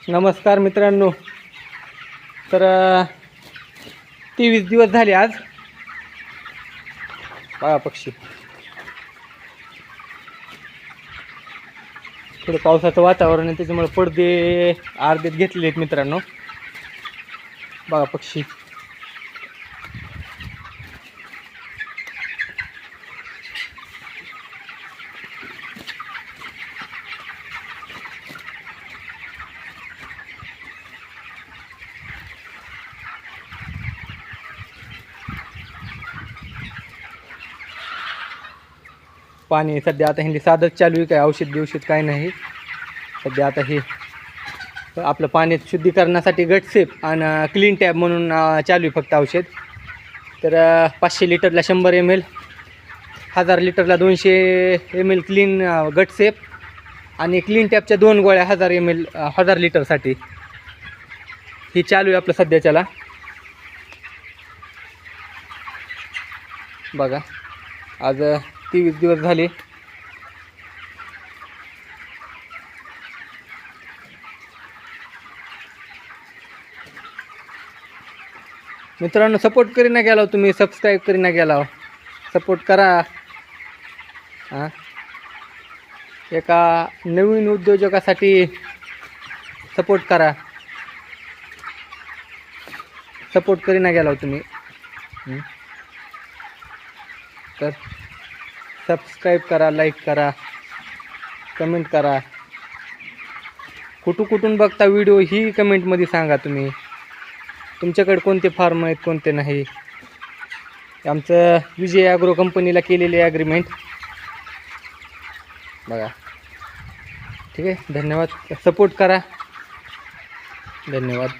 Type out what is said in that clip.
नमस्कार मित्रांनो. तर 23 दिवस झाले आज. बघा पक्षी, थोडं पावसाचं वातावरण आहे त्याच्यामुळे पडदे अर्धेत घेतलेले आहेत मित्रांनो. बघा पक्षी, पाणी सध्या आता हिंदी साधंच चालू आहे, काय औषध दिवशीत काय नाही सध्या. आता हे आपलं पाणी शुद्धीकरणासाठी गटसेफ आणि क्लीन टॅब म्हणून चालू आहे फक्त औषध. तर 500 लिटरला 100 ml, 1000 लिटरला 200 ml क्लीन गटसेफ आणि क्लीन टॅबच्या 2 गोळ्या 1000 ml 1000 लिटरसाठी. ही चालू आहे आपलं सध्याच्याला. बघा आज 23 दिवस झाले. मित्रांनो, सपोर्ट करीना गेला तुम्ही, सबस्क्राईब करीना गेला, सपोर्ट करा. हां, एका नवीन उद्योजकासाठी सपोर्ट करा. सपोर्ट करीना गेला तुम्ही तर सबस्क्राईब करा, लाईक करा, कमेंट करा. कुठून बघता व्हिडिओ ही कमेंटमध्ये सांगा. तुम्ही तुमच्याकडे कोणते फार्म आहेत कोणते नाही. आमचं विजय ॲग्रो कंपनीला केलेले ॲग्रीमेंट बघा. ठीक आहे, धन्यवाद. सपोर्ट करा. धन्यवाद.